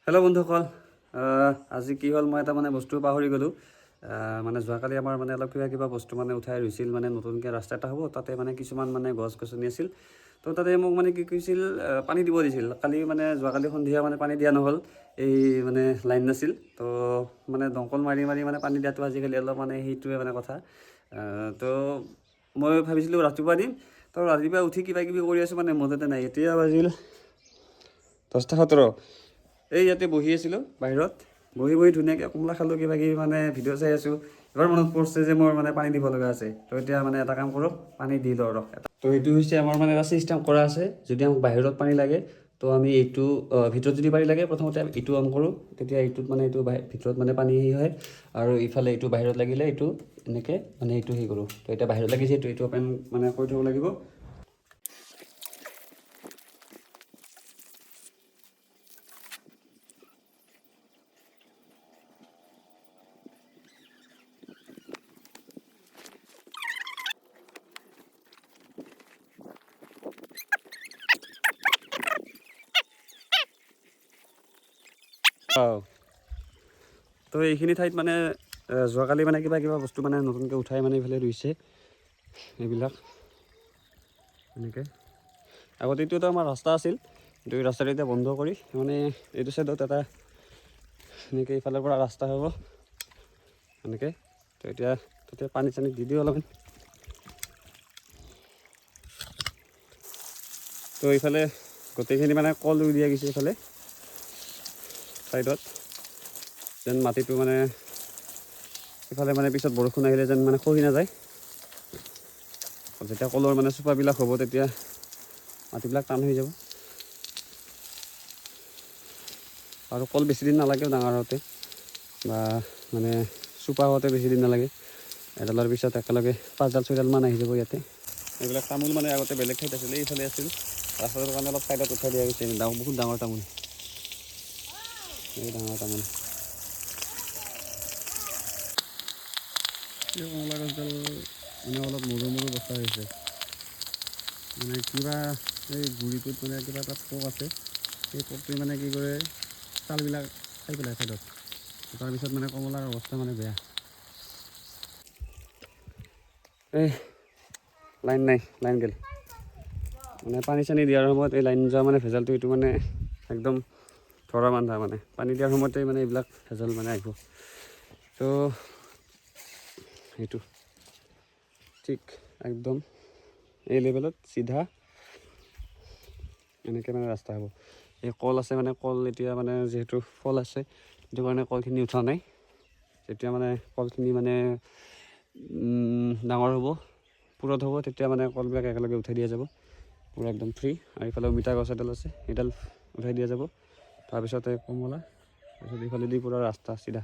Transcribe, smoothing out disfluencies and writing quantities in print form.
Hello' বন্ধুসকল, আজি কি হ'ল মই এটা বস্তু পাহৰি গ'লোঁ। যোৱাকালি আমাৰ অলপ কিবা বস্তু উঠাই ৰৈছিল, নতুনকৈ ৰাস্তা এটা হ'ব, তাতে কিছুমান গছ গছনি আছিল। তো তাতে মোক কি কৈছিল, পানী দিব দিছিল। কালি যোৱাকালি সন্ধিয়া পানী দিয়া নহ'ল, এই লাইন নাছিল। তো দমকল মাৰি মাৰি পানী দিয়াটো আজিকালি অলপ সেইটোৱে কথা। তো মই ভাবিছিলোঁ ৰাতিপুৱা দিম। তো ৰাতিপুৱা উঠি কিবা কিবি কৰি আছোঁ, মজতে নাই। এতিয়া বাজিল 10:17। এই ইয়াতে বহি আছিলোঁ বাহিৰত, বহি ধুনীয়াকৈ কমলা খালোঁ, কিবা কিবি ভিডিঅ' চাই আছোঁ। এবাৰ মনত পৰিছে যে মোৰ পানী দিব লগা আছে। তো এতিয়া এটা কাম কৰোঁ, পানী দি লওঁ ৰখ। তো এইটো হৈছে আমাৰ এটা ছিষ্টেম কৰা আছে। যদি আমাক বাহিৰত পানী লাগে, তো আমি এইটো ভিতৰত যদি পানী লাগে, প্ৰথমতে এইটো অন কৰোঁ। তেতিয়া এইটোত এইটো ভিতৰত পানী হয়, আৰু ইফালে এইটো বাহিৰত লাগিলে এইটো এনেকৈ এইটো হেৰি কৰোঁ। তো এতিয়া বাহিৰত লাগিছে, এইটো অপেন কৰি থ'ব লাগিব। তো এইখিনি ঠাইত যোৱাকালি কিবা বস্তু নতুনকৈ উঠাই এইফালে ৰুইছে এইবিলাক এনেকৈ। আগতে এইটো এটা আমাৰ ৰাস্তা আছিল, কিন্তু এই ৰাস্তাটো এতিয়া বন্ধ কৰি এইটো চাইডত এটা এনেকৈ ইফালৰ পৰা ৰাস্তা হ'ব এনেকৈ। তো এতিয়া তাতে পানী চানী দি দিওঁ অলপমান। তো এইফালে গোটেইখিনি কল ৰুই দিয়া গৈছে এইফালে ছাইডত, যেন মাটিটো ইফালে পিছত বৰষুণ আহিলে যেন খহি নাযায়। যেতিয়া কলৰ চোপাবিলাক হ'ব, তেতিয়া মাটিবিলাক টান হৈ যাব। আৰু কল বেছি দিন নালাগেও ডাঙৰ হওঁতে, বা চোপা হওঁতে বেছি দিন নালাগে। এডালৰ পিছত একেলগে 5ডাল 6ডালমান আহি যাব ইয়াতে। এইবিলাক তামোল আগতে বেলেগ ঠাইত আছিলে, এইফালে আছিল। ৰাস্তাটোৰ কাৰণে অলপ ছাইডত উঠাই দিয়া গৈছে। বহুত ডাঙৰ তামোল, এই ডাঙৰ তামোল। এই কমলা গছডাল অলপ মৰু মৰু অৱস্থা হৈছে। কিবা এই গুৰিটোত কিবা এটা পোক আছে। সেই পোকটোৱে কি কৰে, ছালবিলাক খাই পেলাই ছাইডত। তাৰপিছত কমলাৰ অৱস্থা বেয়া। এই লাইন নাই, লাইন গ'ল। পানী চানী দিয়াৰ সময়ত এই লাইন যোৱা ভেজালটো এইটো একদম ধৰা বান্ধা। পানী দিয়াৰ সময়তে এইবিলাক ভেজাল আহিব। তো সেইটো ঠিক একদম এই লেভেলত চিধা এনেকৈ ৰাস্তা হ'ব। এই কল আছে, কল এতিয়া যিহেতু ফল আছে, সেইটো কাৰণে কলখিনি উঠা নাই। যেতিয়া কলখিনি ডাঙৰ হ'ব, পুৰঠ হ'ব, তেতিয়া কলবিলাক একেলগে উঠাই দিয়া যাব, পূৰা একদম ফ্ৰী। আৰু এইফালে অমিতা গছ এডাল আছে, সেইডাল উঠাই দিয়া যাব। তাৰপিছতে কমলা, তাৰপিছত এইফালেদি পূৰা ৰাস্তা চিধা।